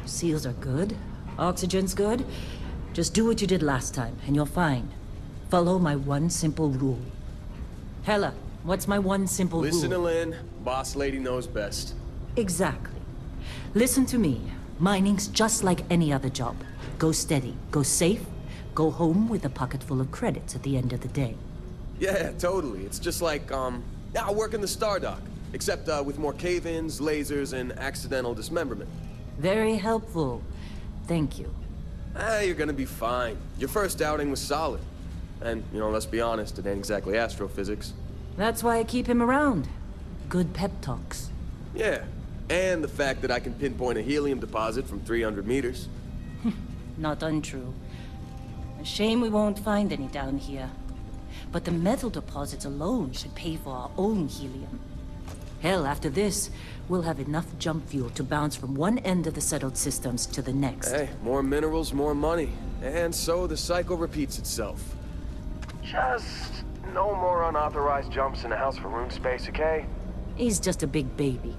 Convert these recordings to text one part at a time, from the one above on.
Seals are good. Oxygen's good. Just do what you did last time, and you're fine. Follow my one simple rule. Hella, what's my one simple rule? Listen to Lynn. Boss lady knows best. Exactly. Listen to me. Mining's just like any other job. Go steady, go safe, go home with a pocket full of credits at the end of the day. Yeah, totally. It's just like, I work in the Stardock. Except, with more cave-ins, lasers, and accidental dismemberment. Very helpful. Thank you. You're gonna be fine. Your first outing was solid. And, let's be honest, it ain't exactly astrophysics. That's why I keep him around. Good pep talks. Yeah, and the fact that I can pinpoint a helium deposit from 300 meters. Not untrue. A shame we won't find any down here. But the metal deposits alone should pay for our own helium. Hell, after this, we'll have enough jump fuel to bounce from one end of the settled systems to the next. Hey, more minerals, more money. And so the cycle repeats itself. Just no more unauthorized jumps in the house for room space, okay? He's just a big baby.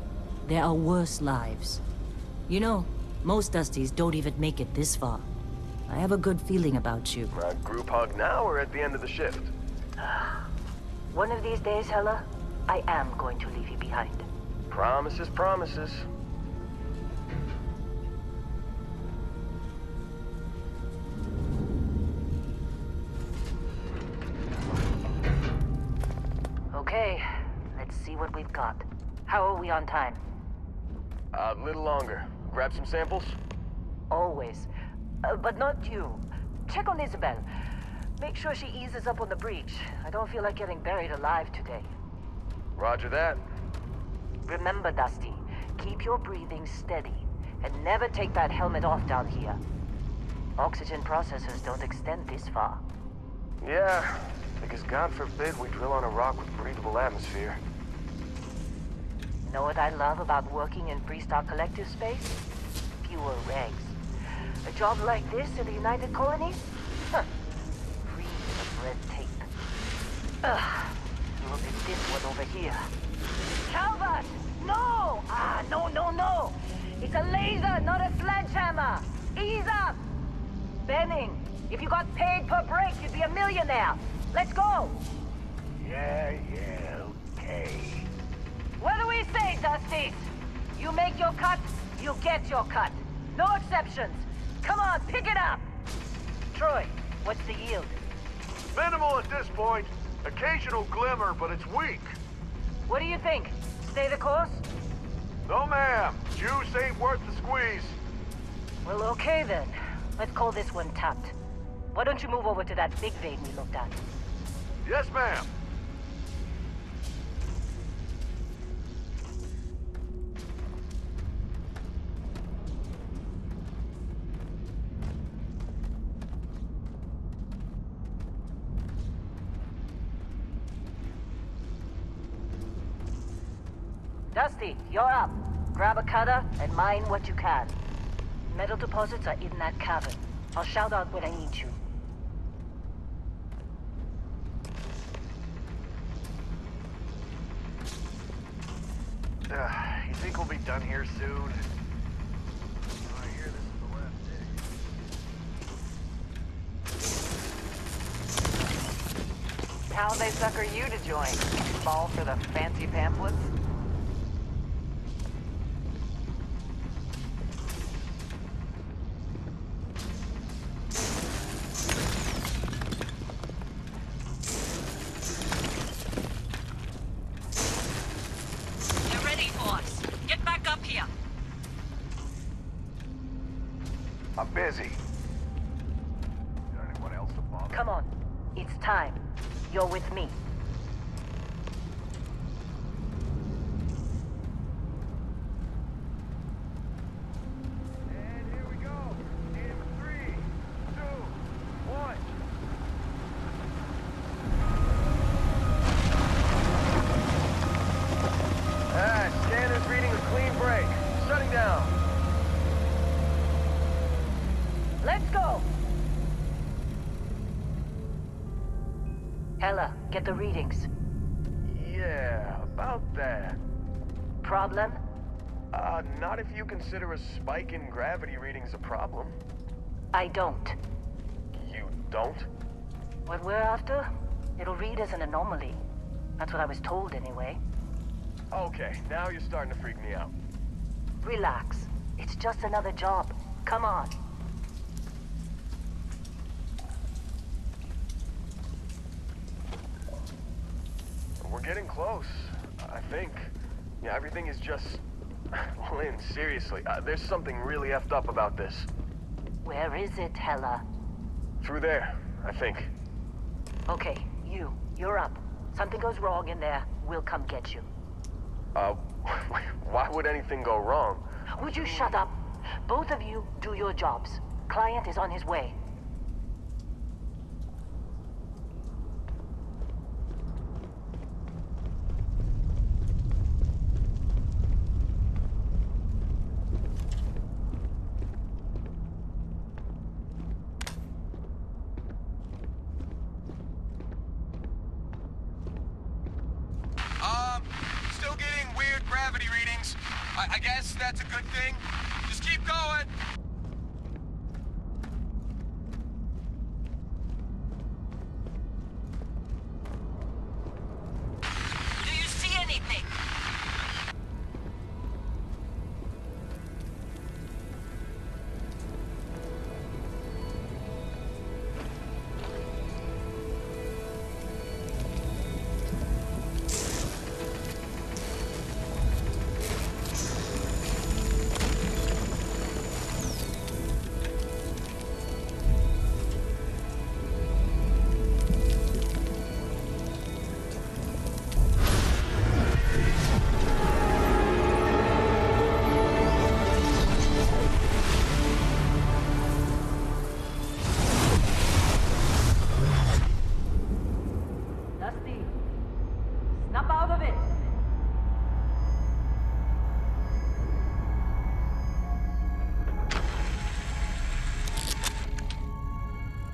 There are worse lives. You know, most Dusties don't even make it this far. I have a good feeling about you. Group hug now or at the end of the shift? One of these days, Hella, I am going to leave you behind. Promises, promises. Okay, let's see what we've got. How are we on time? A little longer. Grab some samples? Always. But not you. Check on Isabel. Make sure she eases up on the breach. I don't feel like getting buried alive today. Roger that. Remember, Dusty, keep your breathing steady, and never take that helmet off down here. Oxygen processors don't extend this far. Yeah, because God forbid we drill on a rock with breathable atmosphere. Know what I love about working in Freestar Collective space? Fewer regs. A job like this in the United Colonies? Huh. Free of red tape. Ugh. Look at this one over here. Calvert! No! No. It's a laser, not a sledgehammer. Ease up! Benning, if you got paid per break, you'd be a millionaire. Let's go! Yeah, okay. What do we say, Dusties? You make your cut, you get your cut. No exceptions. Come on, pick it up! Troy, what's the yield? Minimal at this point. Occasional glimmer, but it's weak. What do you think? Stay the course? No, ma'am. Juice ain't worth the squeeze. Well, okay then. Let's call this one tapped. Why don't you move over to that big vein we looked at? Yes, ma'am. Dusty, you're up. Grab a cutter and mine what you can. Metal deposits are in that cavern. I'll shout out when I need you. You think we'll be done here soon? I hear this is the last day. How'd they sucker you to join? Fall for the fancy pamphlets? They're ready for us. Get back up here. I'm busy. Got anyone else to bother? Come on. It's time. You're with me. And here we go. In 3, 2, 1. Scanner's reading a clean break. Shutting down. Let's go! Hella, get the readings. Yeah, about that. Problem? Not if you consider a spike in gravity readings a problem. I don't. You don't? What we're after, it'll read as an anomaly. That's what I was told anyway. Okay, now you're starting to freak me out. Relax. It's just another job. Come on. We're getting close, I think. Yeah, everything is just... Lynn, seriously, there's something really effed up about this. Where is it, Hella? Through there, I think. Okay, you're up. Something goes wrong in there, we'll come get you. Why would anything go wrong? Would you shut up? Both of you do your jobs. Client is on his way. Still getting weird gravity readings. I guess that's a good thing. Just keep going. Do you see anything? Snap out of it!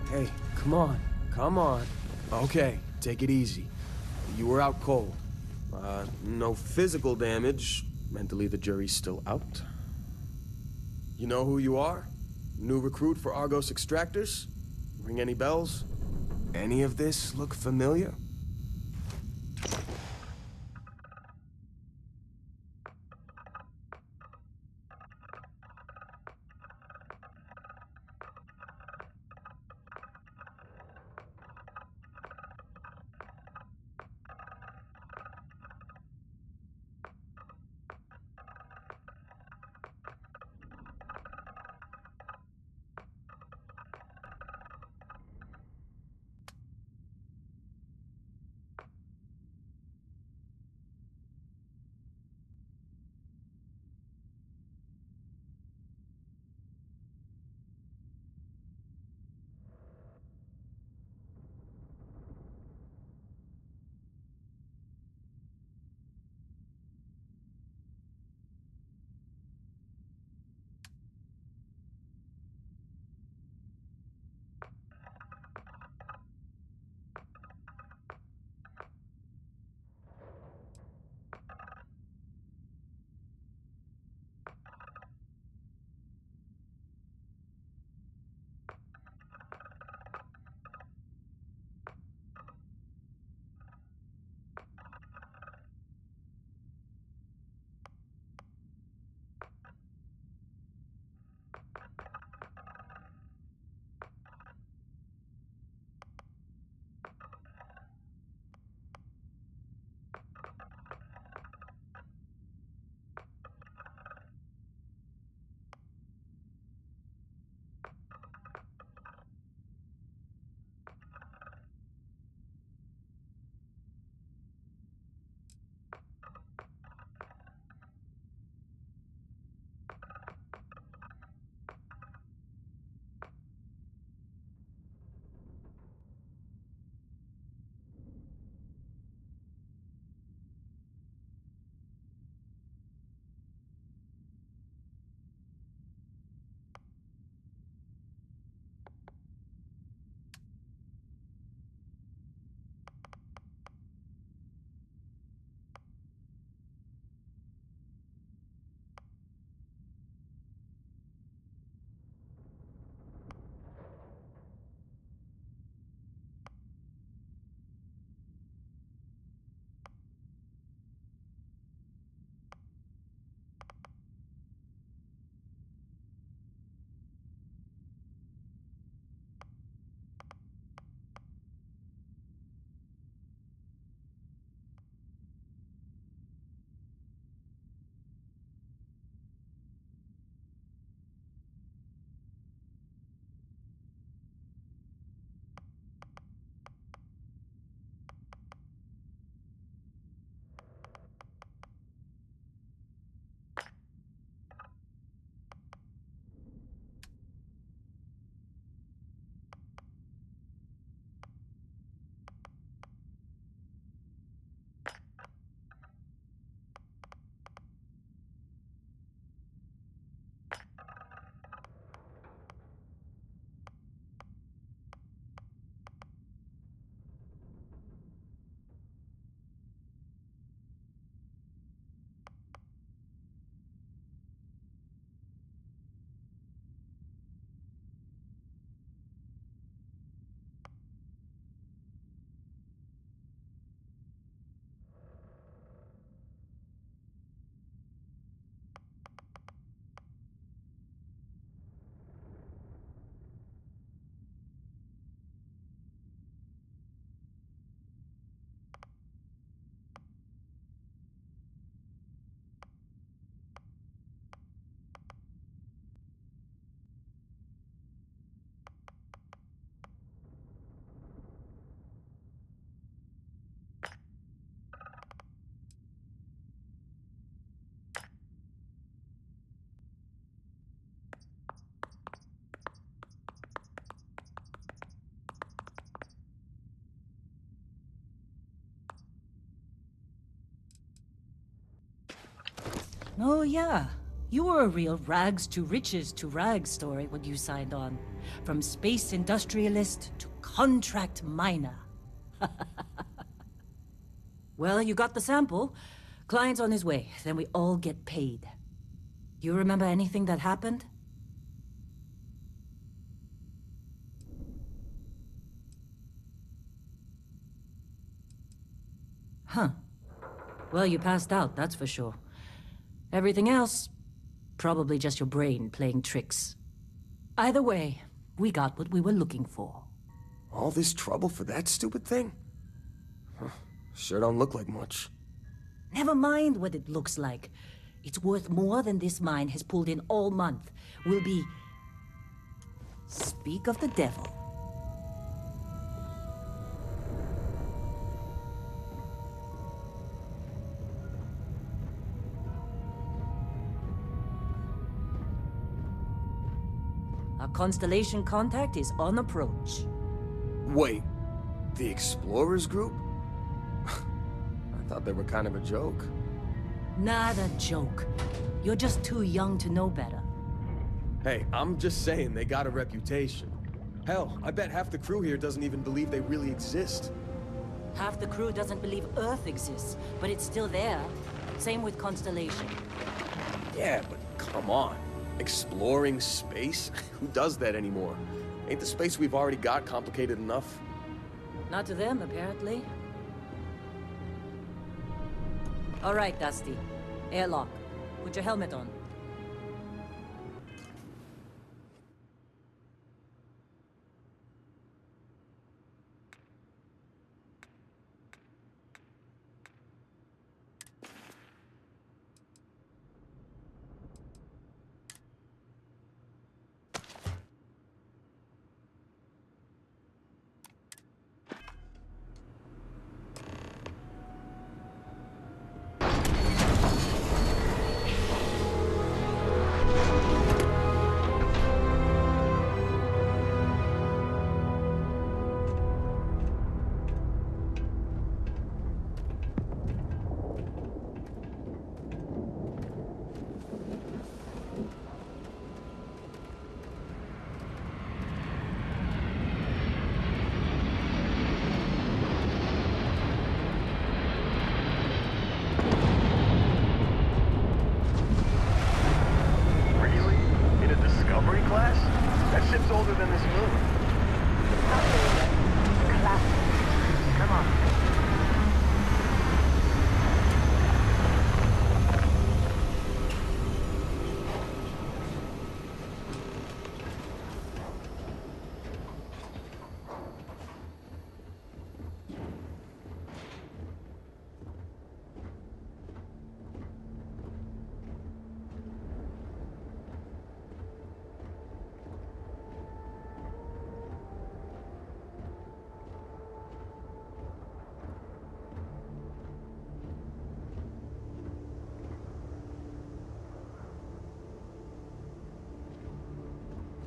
Hey, come on. Come on. Okay, take it easy. You were out cold. No physical damage. Mentally, the jury's still out. You know who you are? New recruit for Argos Extractors? Ring any bells? Any of this look familiar? Oh, yeah. You were a real rags to riches to rags story when you signed on. From space industrialist to contract miner. Well, you got the sample. Client's on his way, then we all get paid. Do you remember anything that happened? Huh. Well, you passed out, that's for sure. Everything else, probably just your brain playing tricks. Either way, we got what we were looking for. All this trouble for that stupid thing? Huh. Sure don't look like much. Never mind what it looks like. It's worth more than this mine has pulled in all month. We'll be... Speak of the devil. Our constellation contact is on approach. Wait, the Explorers group? I thought they were kind of a joke. Not a joke. You're just too young to know better. Hey, I'm just saying they got a reputation. Hell, I bet half the crew here doesn't even believe they really exist. Half the crew doesn't believe Earth exists, but it's still there. Same with Constellation. Yeah, but come on. Exploring space? Who does that anymore? Ain't the space we've already got complicated enough? Not to them, apparently. All right, Dusty. Airlock. Put your helmet on.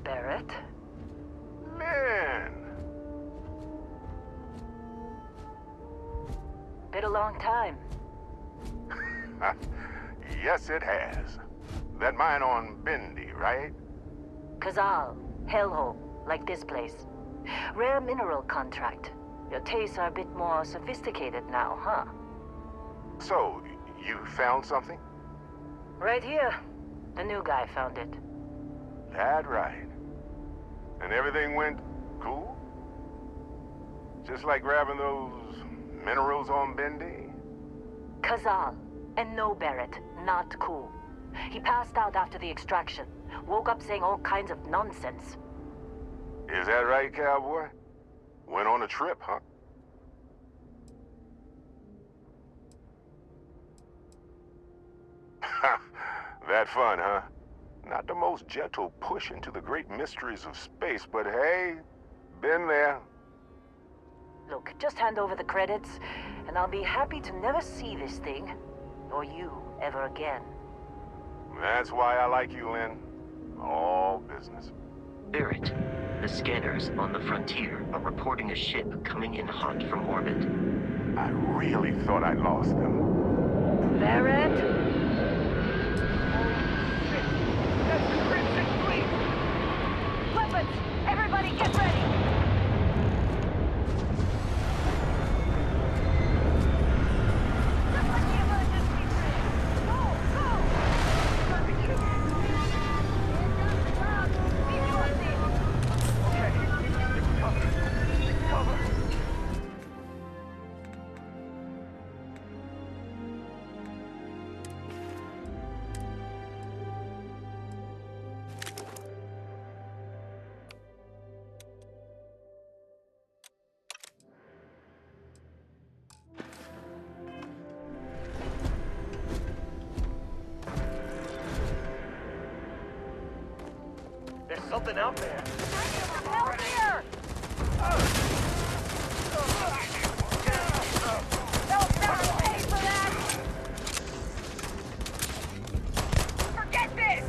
Barrett? Man! Been a long time. Yes, it has. That mine on Bendy, right? Kazal, hellhole, like this place. Rare mineral contract. Your tastes are a bit more sophisticated now, huh? So, you found something? Right here. The new guy found it. That right. And everything went cool? Just like grabbing those minerals on Bendy? Kazal. And no, Barrett. Not cool. He passed out after the extraction. Woke up saying all kinds of nonsense. Is that right, cowboy? Went on a trip, huh? That fun, huh? Not the most gentle push into the great mysteries of space, but hey, been there. Look, just hand over the credits, and I'll be happy to never see this thing, or you, ever again. That's why I like you, Lynn. All business. Barrett, the scanners on the frontier are reporting a ship coming in hot from orbit. I really thought I lost them. Barrett? something out there. Help here! They'll never pay for that! Forget this!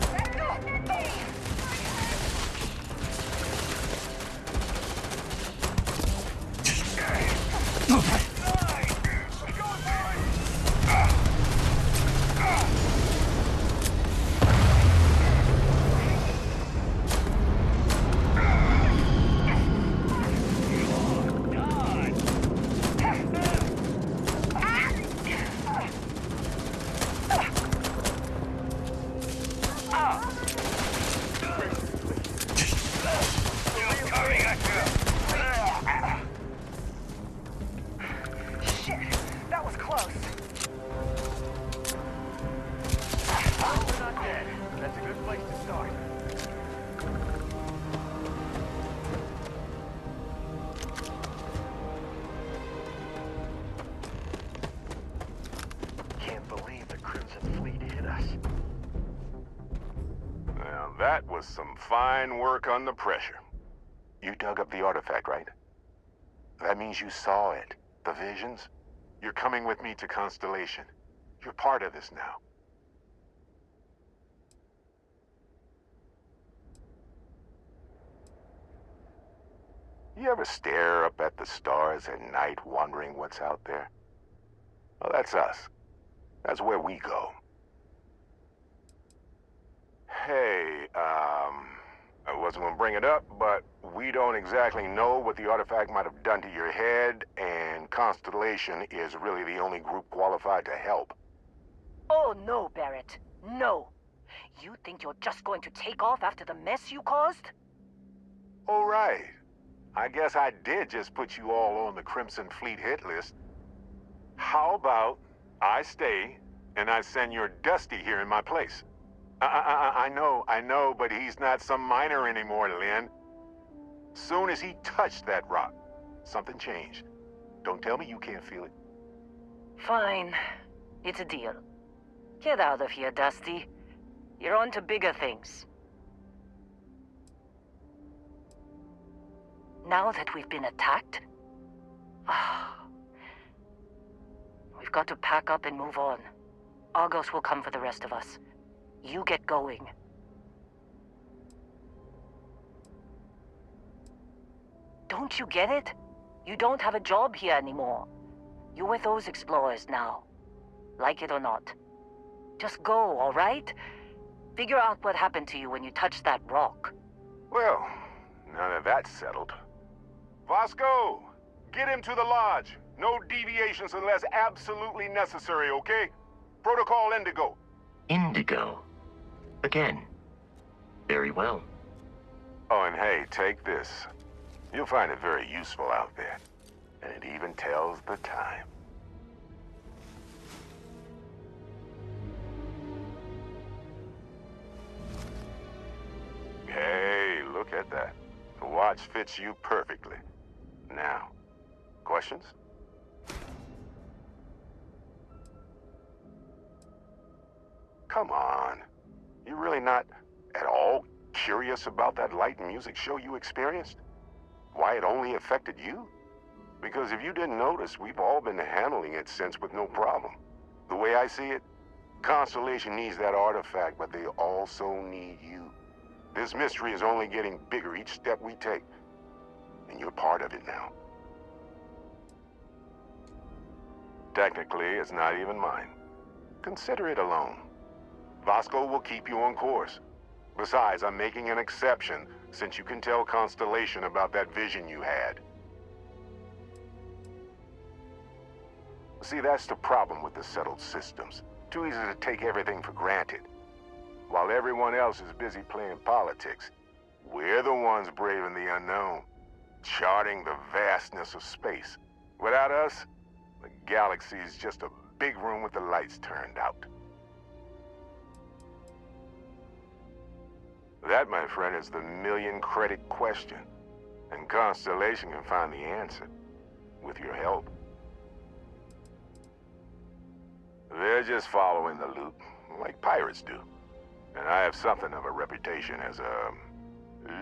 That was some fine work under pressure. You dug up the artifact, right? That means you saw it. The visions? You're coming with me to Constellation. You're part of this now. You ever stare up at the stars at night wondering what's out there? Well, that's us. That's where we go. Hey, I wasn't gonna bring it up, but we don't exactly know what the artifact might have done to your head, and Constellation is really the only group qualified to help. Oh no, Barrett. No. You think you're just going to take off after the mess you caused? All right. I guess I did just put you all on the Crimson Fleet hit list. How about I stay, and I send your Dusty here in my place? I know, but he's not some miner anymore, Lynn. Soon as he touched that rock, something changed. Don't tell me you can't feel it. Fine. It's a deal. Get out of here, Dusty. You're on to bigger things. Now that we've been attacked, we've got to pack up and move on. Argos will come for the rest of us. You get going. Don't you get it? You don't have a job here anymore. You're with those explorers now. Like it or not. Just go, all right? Figure out what happened to you when you touched that rock. Well, now that that's settled. Vasco, get him to the lodge. No deviations unless absolutely necessary, okay? Protocol Indigo. Indigo? Again. Very well. Oh, and hey, take this. You'll find it very useful out there. And it even tells the time. Hey, look at that. The watch fits you perfectly. Now, questions? Come on. You're really not at all curious about that light and music show you experienced? Why it only affected you? Because if you didn't notice, we've all been handling it since with no problem. The way I see it, Constellation needs that artifact, but they also need you. This mystery is only getting bigger each step we take. And you're part of it now. Technically, it's not even mine. Consider it alone. Vasco will keep you on course. Besides, I'm making an exception since you can tell Constellation about that vision you had. See, that's the problem with the settled systems. Too easy to take everything for granted. While everyone else is busy playing politics, we're the ones braving the unknown, charting the vastness of space. Without us, the galaxy is just a big room with the lights turned out. That, my friend, is the million-credit question. And Constellation can find the answer, with your help. They're just following the loop, like pirates do. And I have something of a reputation as a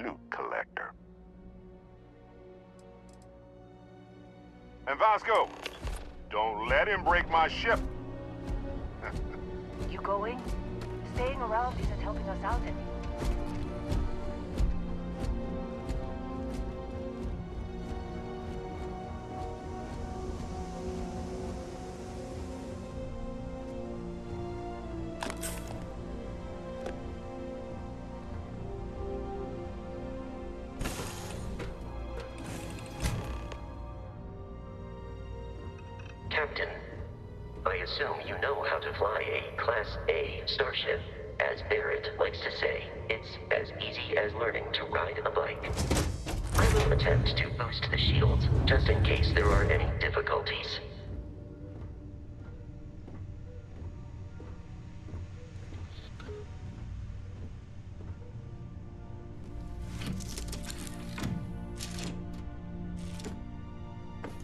loot collector. And Vasco, don't let him break my ship. You going? Staying around isn't helping us out any. Captain, I assume you know how to fly a Class A starship. As Barrett likes to say, it's as easy as learning to ride a bike. I will attempt to boost the shields, just in case there are any difficulties.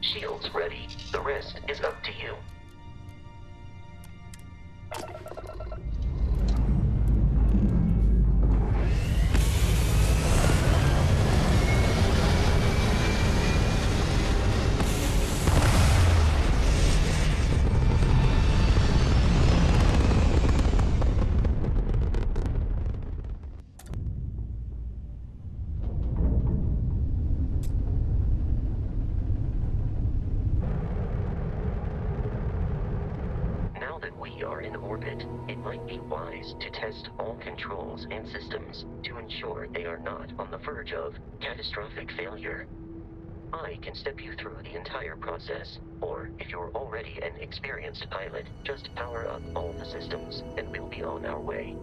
Shields ready. The rest is up to you. Now that we are in orbit, it might be wise to test all controls and systems to ensure they are not on the verge of catastrophic failure. I can step you through the entire process, or if you're already an experienced pilot, just power up all the systems, and we'll be on our way.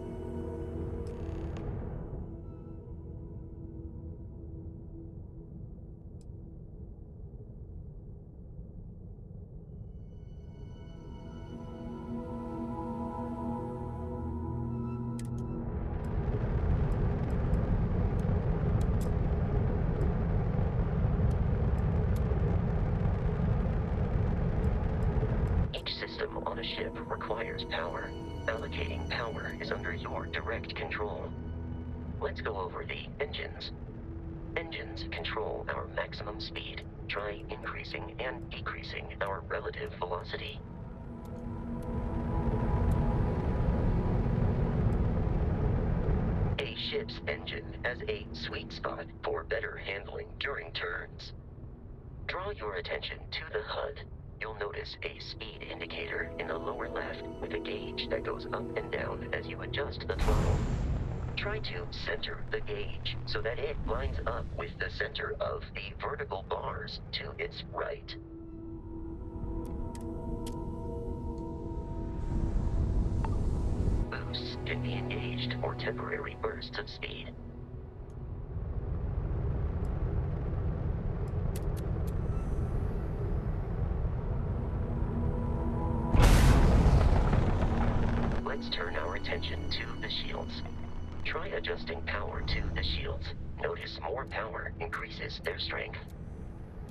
Each system on a ship requires power. Allocating power is under your direct control. Let's go over the engines. Engines control our maximum speed. Try increasing and decreasing our relative velocity. A ship's engine has a sweet spot for better handling during turns. Draw your attention to the HUD. You'll notice a speed indicator in the lower left with a gauge that goes up and down as you adjust the throttle. Try to center the gauge so that it lines up with the center of the vertical bars to its right. Boosts can be engaged for temporary bursts of speed. Let's turn our attention to the shields. Try adjusting power to the shields. Notice more power increases their strength.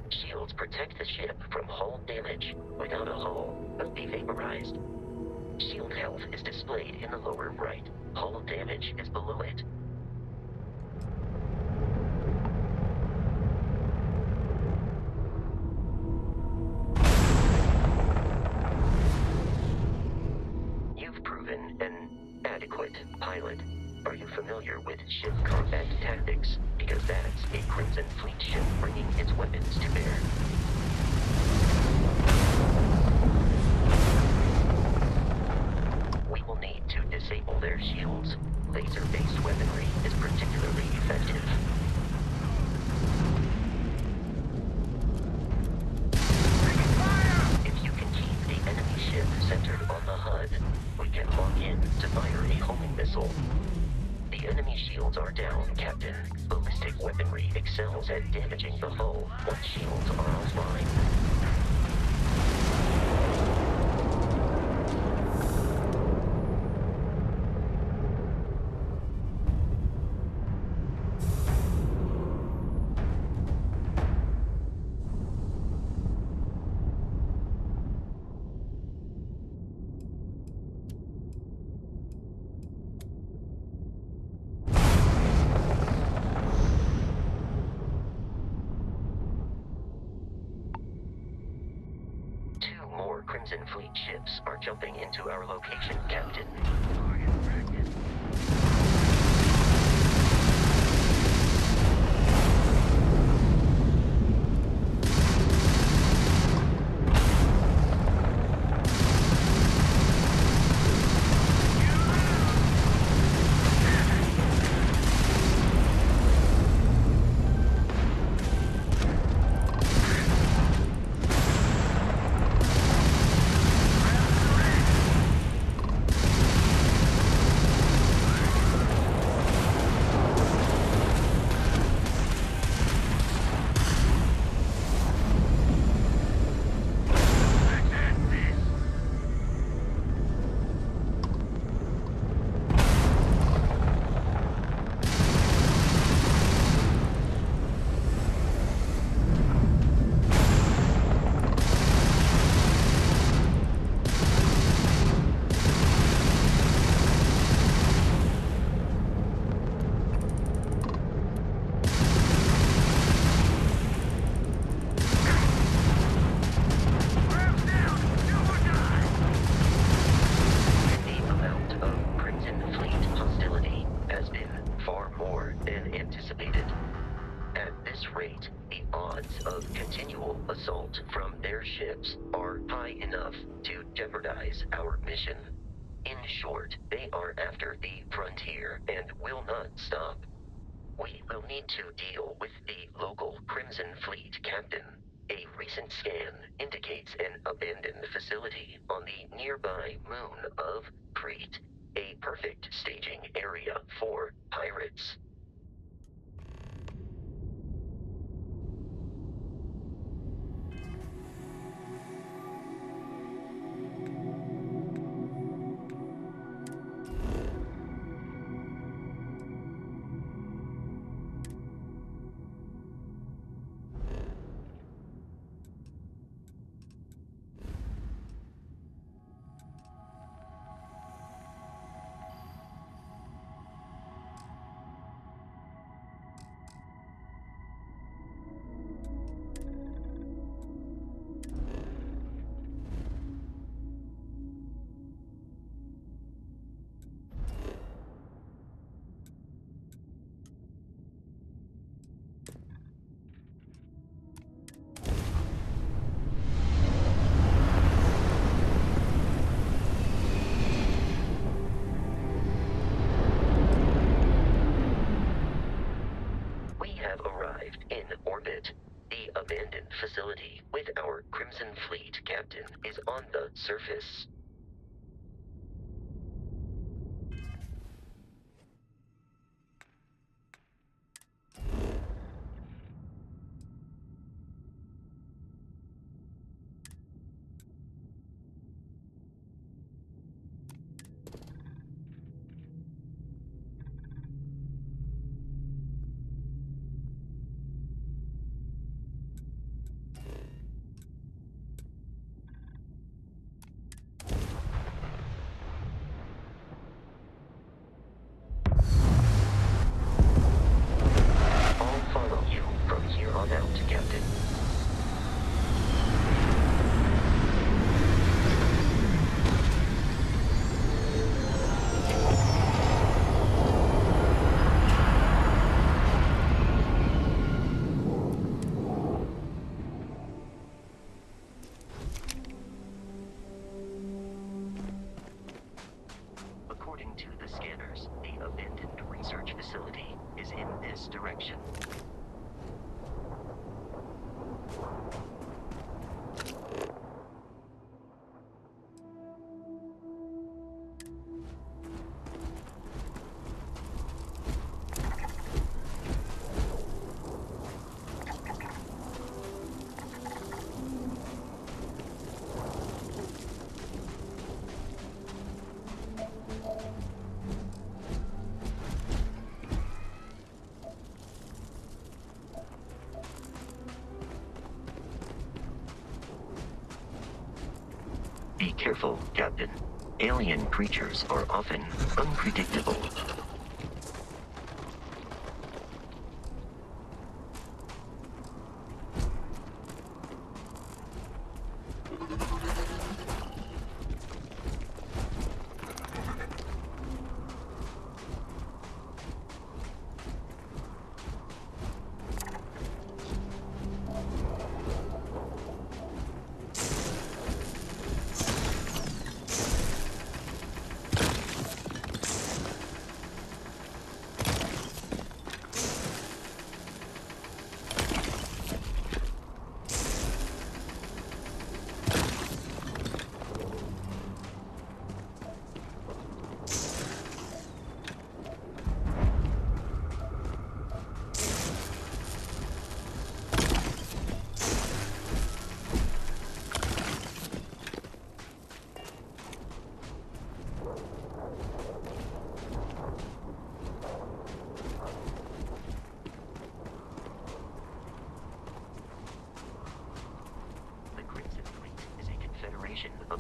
Shields protect the ship from hull damage. Without a hull, they'll be vaporized. Shield health is displayed in the lower right. Hull damage is below it. You've proven an adequate pilot. Are you familiar with ship combat tactics? Because that's a Crimson Fleet ship bringing its weapons to bear. We will need to disable their shields. Laser-based weaponry is particularly effective. If you can keep the enemy ship centered on the HUD, we can lock in to fire a homing missile. The enemy shields are down, Captain. Ballistic weaponry excels at damaging the hull once shields are offline. Crimson Fleet ships are jumping into our location, Captain. On the nearby moon of Kreet, a perfect staging area for pirates. Facility with our Crimson Fleet captain is on the surface. Direction. Be careful, Captain. Alien creatures are often unpredictable.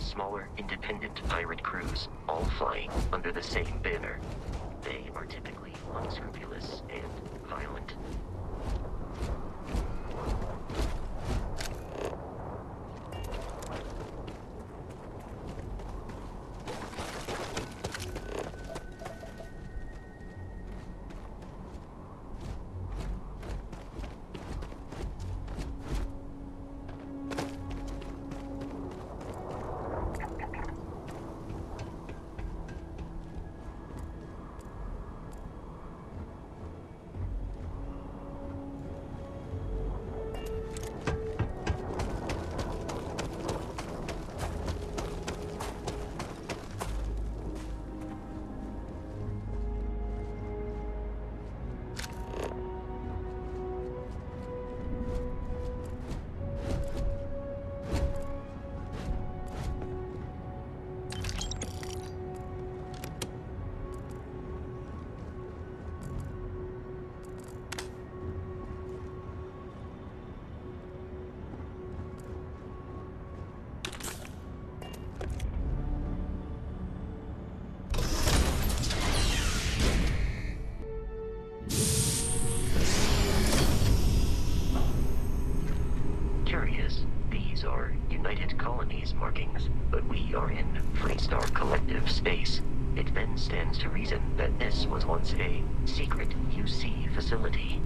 of smaller, independent pirate crews, all flying under the same banner. They are typically unscrupulous and violent. These are United Colonies markings, but we are in Freestar Collective space. It then stands to reason that this was once a secret UC facility.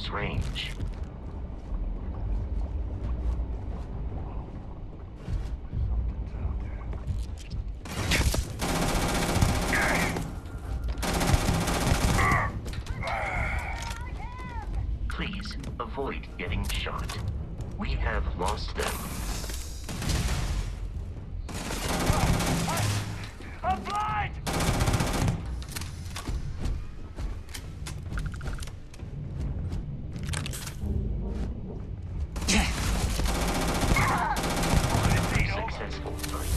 close range. Please avoid getting shot. We have lost them. I'm blind! Successful fight.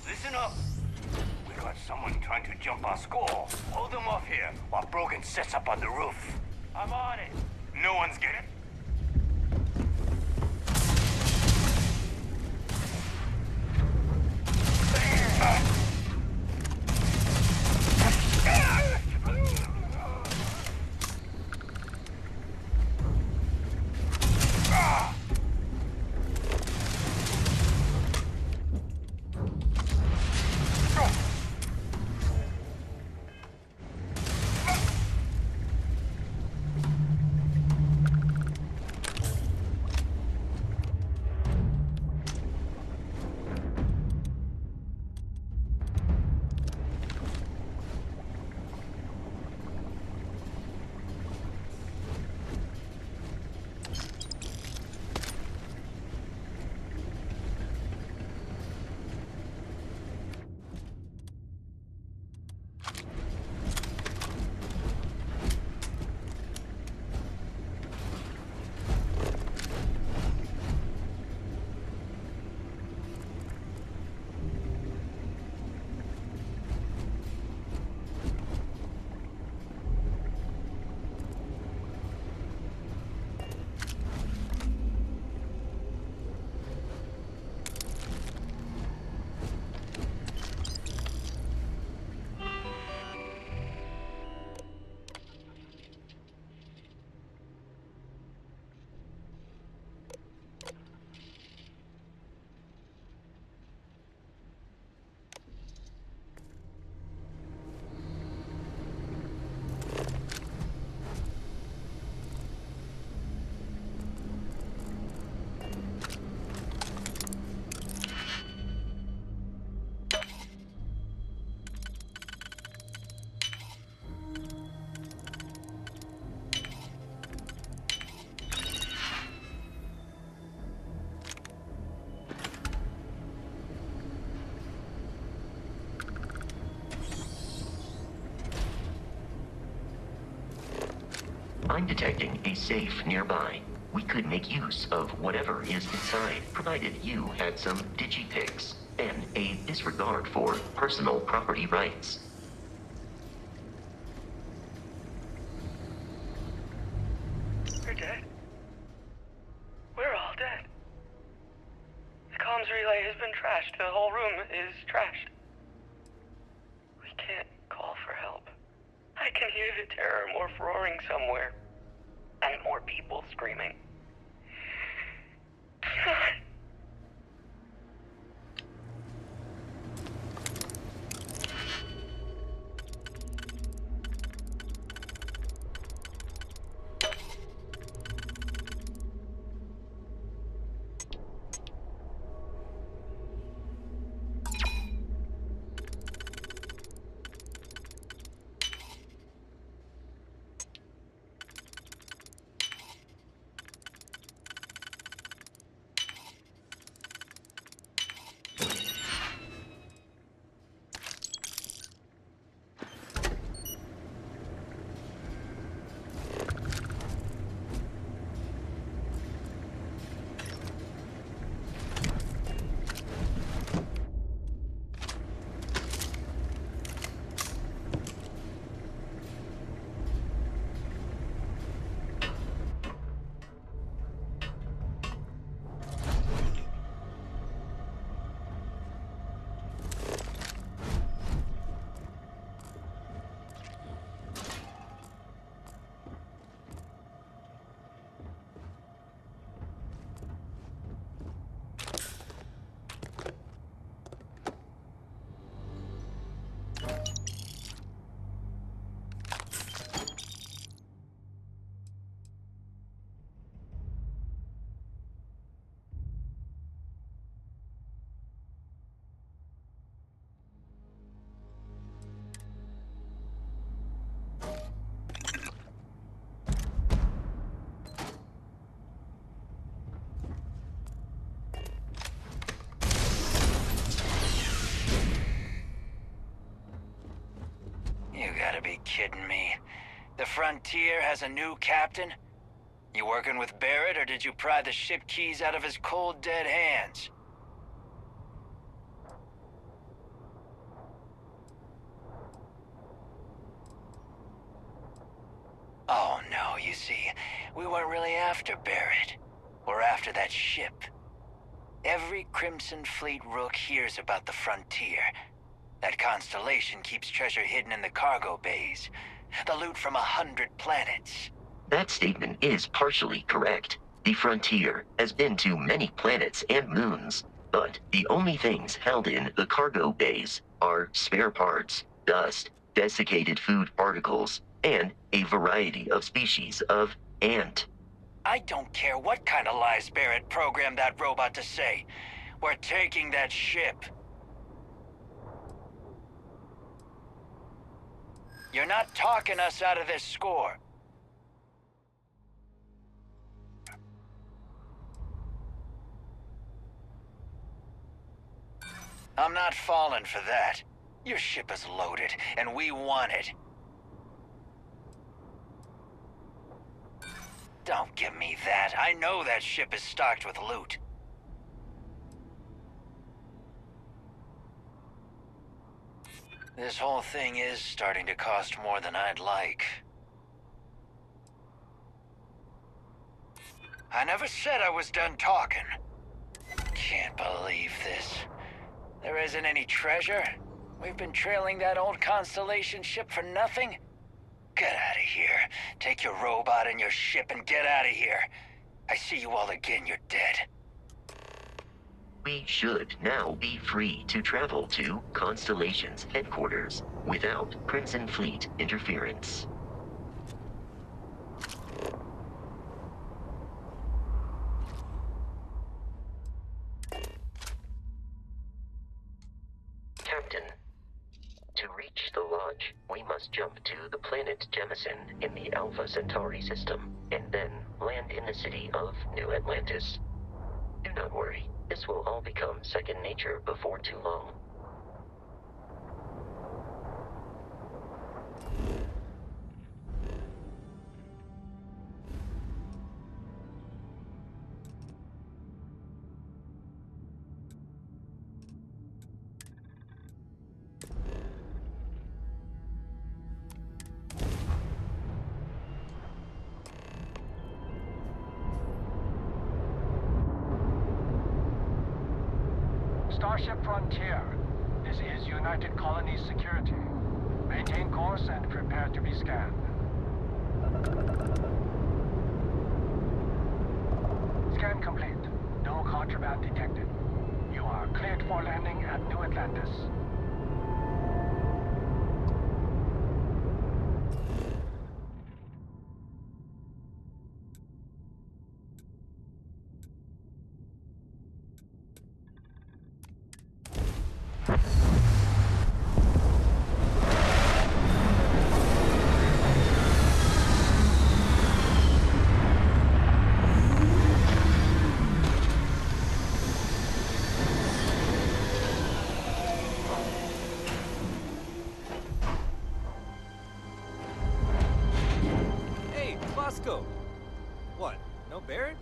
Listen up. We got someone trying to jump our score. Hold them off here while Brogan sets up on the roof. I'm on it. No one's getting. I'm detecting a safe nearby. We could make use of whatever is inside, provided you had some digipics and a disregard for personal property rights. We're dead. We're all dead. The comms relay has been trashed. The whole room is trashed. We can't call for help. I can hear the terror morph roaring somewhere. And more people screaming. God. You gotta be kidding me. The Frontier has a new captain? You working with Barrett, or did you pry the ship keys out of his cold, dead hands? Oh no, you see, we weren't really after Barrett. We're after that ship. Every Crimson Fleet rook hears about the Frontier. That constellation keeps treasure hidden in the cargo bays. The loot from 100 planets. That statement is partially correct. The Frontier has been to many planets and moons, but the only things held in the cargo bays are spare parts, dust, desiccated food particles, and a variety of species of ant. I don't care what kind of lies Barrett programmed that robot to say. We're taking that ship. You're not talking us out of this score. I'm not falling for that. Your ship is loaded, and we want it. Don't give me that. I know that ship is stocked with loot. This whole thing is starting to cost more than I'd like. I never said I was done talking. Can't believe this. There isn't any treasure? We've been trailing that old Constellation ship for nothing? Get out of here. Take your robot and your ship and get out of here. I see you all again, you're dead. We should now be free to travel to Constellation's headquarters without Crimson Fleet interference. Captain, to reach the Lodge, we must jump to the planet Jemison in the Alpha Centauri system, and then land in the city of New Atlantis. Do not worry. This will all become second nature before too long. Starship Frontier. This is United Colonies Security. Maintain course and prepare to be scanned. Scan complete. No contraband detected. You are cleared for landing at New Atlantis. What? No Barrett?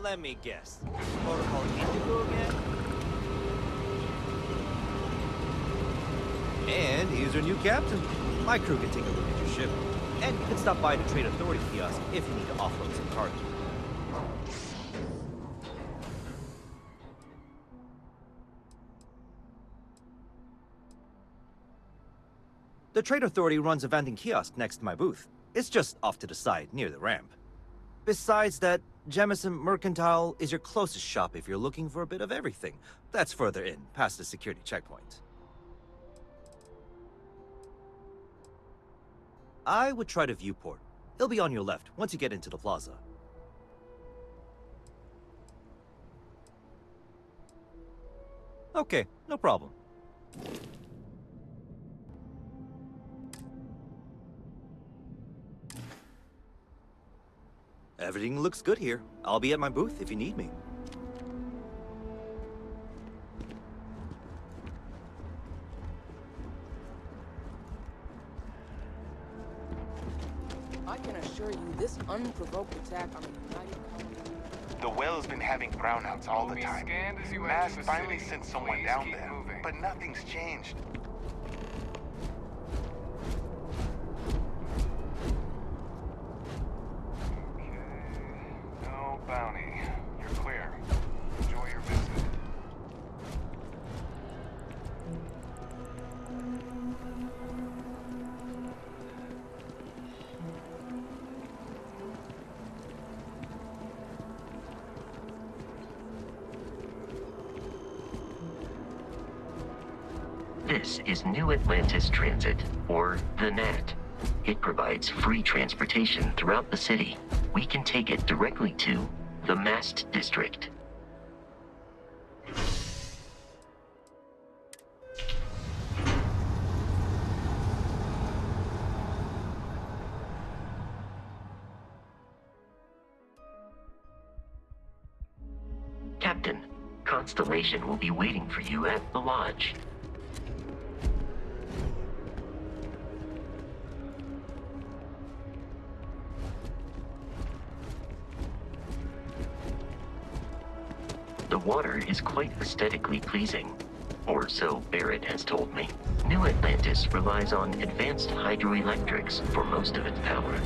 Let me guess. Protocol Indigo again? And here's our new captain. My crew can take a look at your ship. And you can stop by the Trade Authority kiosk if you need to offload some cargo. The Trade Authority runs a vending kiosk next to my booth. It's just off to the side, near the ramp. Besides that, Jemison Mercantile is your closest shop if you're looking for a bit of everything. That's further in, past the security checkpoint. I would try the viewport. It'll be on your left, once you get into the plaza. Okay, no problem. Everything looks good here. I'll be at my booth if you need me. I can assure you, this unprovoked attack on the United Colonies... The well's been having brownouts all the time. Mass finally sent someone down there, but nothing's changed. Bounty. You're clear. Enjoy your visit. This is New Atlantis Transit, or the NAT. It provides free transportation throughout the city. We can take it directly to the Mast District. Captain, Constellation will be waiting for you at the lodge. The water is quite aesthetically pleasing, or so Barrett has told me. New Atlantis relies on advanced hydroelectrics for most of its power.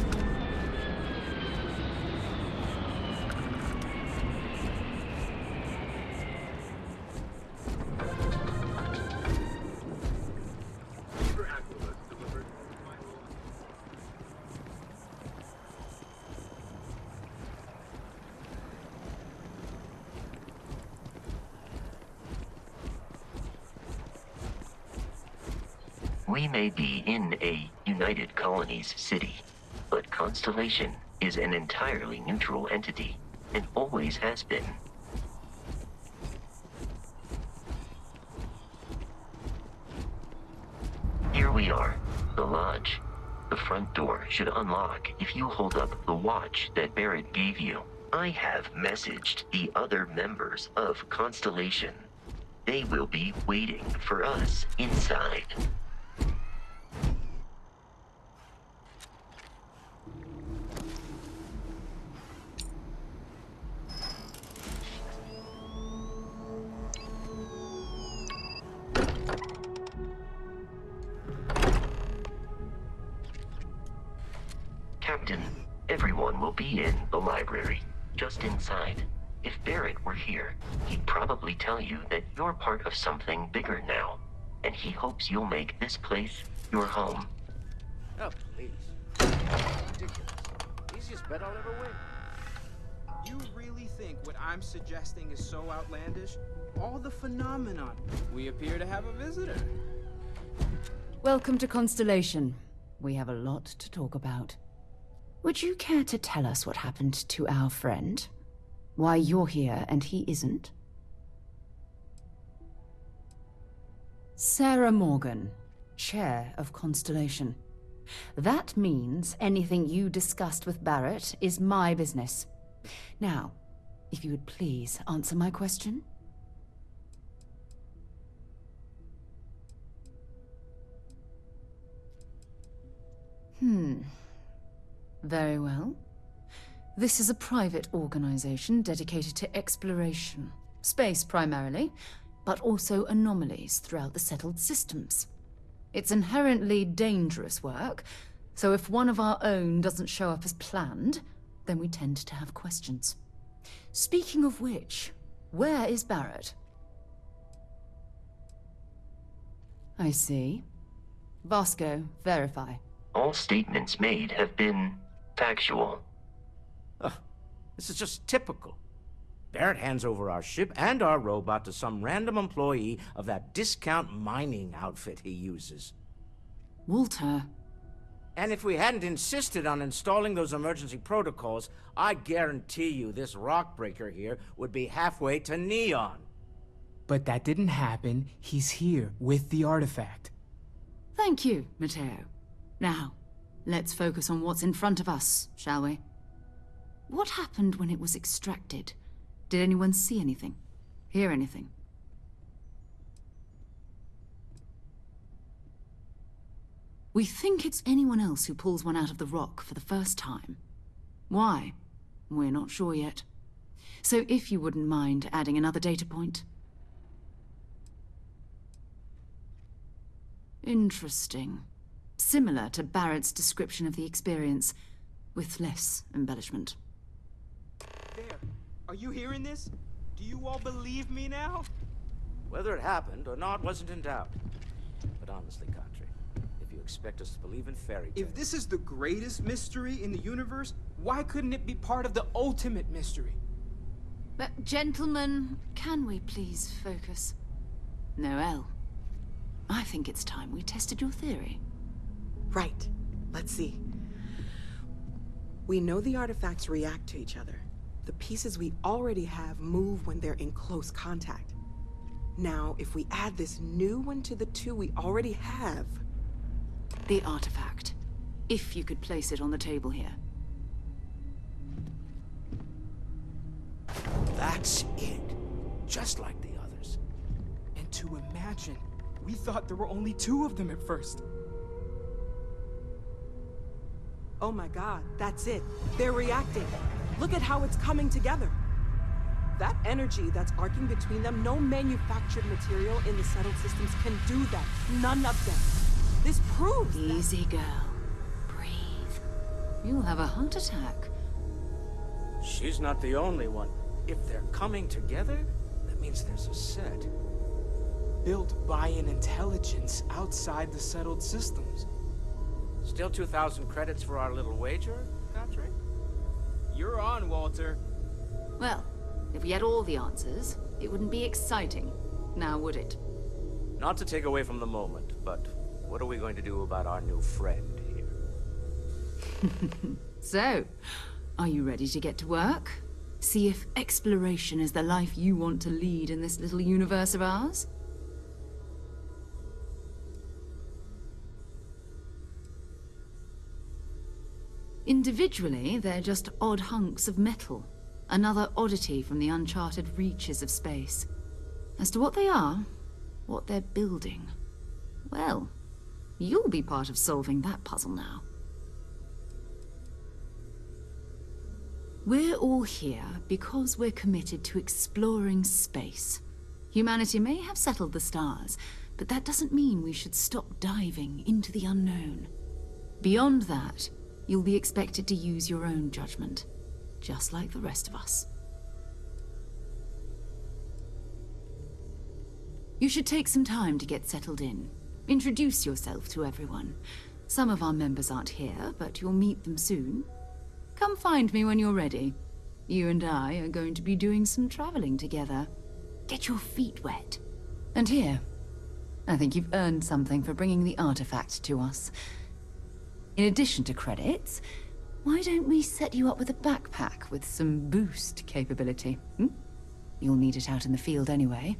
We may be in a United Colonies city, but Constellation is an entirely neutral entity, and always has been. Here we are, the lodge. The front door should unlock if you hold up the watch that Barrett gave you. I have messaged the other members of Constellation. They will be waiting for us inside. Captain, everyone will be in the library, just inside. If Barrett were here, he'd probably tell you that you're part of something bigger now, and he hopes you'll make this place your home. Oh, please. Ridiculous. Easiest bet I'll ever win. You really think what I'm suggesting is so outlandish? All the phenomenon. We appear to have a visitor. Welcome to Constellation. We have a lot to talk about. Would you care to tell us what happened to our friend? Why you're here and he isn't? Sarah Morgan, Chair of Constellation. That means anything you discussed with Barrett is my business. Now, if you would please answer my question. Very well. This is a private organization dedicated to exploration. Space primarily, but also anomalies throughout the settled systems. It's inherently dangerous work, so if one of our own doesn't show up as planned, then we tend to have questions. Speaking of which, where is Barrett? I see. Vasco, verify. All statements made have been factual. This is just typical. Barrett hands over our ship and our robot to some random employee of that discount mining outfit he uses. Walter. And if we hadn't insisted on installing those emergency protocols, I guarantee you this rock breaker here would be halfway to Neon. But that didn't happen. He's here with the artifact. Thank you, Matteo. Now, let's focus on what's in front of us, shall we? What happened when it was extracted? Did anyone see anything? Hear anything? We think it's anyone else who pulls one out of the rock for the first time. Why? We're not sure yet. So if you wouldn't mind adding another data point. Interesting. Similar to Barrett's description of the experience, with less embellishment. There. Are you hearing this? Do you all believe me now? Whether it happened or not wasn't in doubt. But honestly, Country, if you expect us to believe in fairy tales... If this is the greatest mystery in the universe, why couldn't it be part of the ultimate mystery? But, gentlemen, can we please focus? Noelle, I think it's time we tested your theory. Right. Let's see. We know the artifacts react to each other. The pieces we already have move when they're in close contact. Now, if we add this new one to the two we already have... The artifact. If you could place it on the table here. That's it. Just like the others. And to imagine, we thought there were only 2 of them at first. Oh my god, that's it. They're reacting. Look at how it's coming together. That energy that's arcing between them, no manufactured material in the settled systems can do that. None of them. This proves Easy, girl. Breathe. You'll have a heart attack. She's not the only one. If they're coming together, that means there's a set. Built by an intelligence outside the settled systems. Still 2,000 credits for our little wager, Country? You're on, Walter. Well, if we had all the answers, it wouldn't be exciting, now would it? Not to take away from the moment, but what are we going to do about our new friend here? So, are you ready to get to work? See if exploration is the life you want to lead in this little universe of ours? Individually, they're just odd hunks of metal. Another oddity from the uncharted reaches of space. As to what they are, what they're building, well, you'll be part of solving that puzzle now. We're all here because we're committed to exploring space. Humanity may have settled the stars, but that doesn't mean we should stop diving into the unknown. Beyond that, you'll be expected to use your own judgment, just like the rest of us. You should take some time to get settled in. Introduce yourself to everyone. Some of our members aren't here, but you'll meet them soon. Come find me when you're ready. You and I are going to be doing some traveling together. Get your feet wet. And here, I think you've earned something for bringing the artifact to us. In addition to credits, why don't we set you up with a backpack with some boost capability? You'll need it out in the field anyway.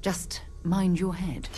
Just mind your head.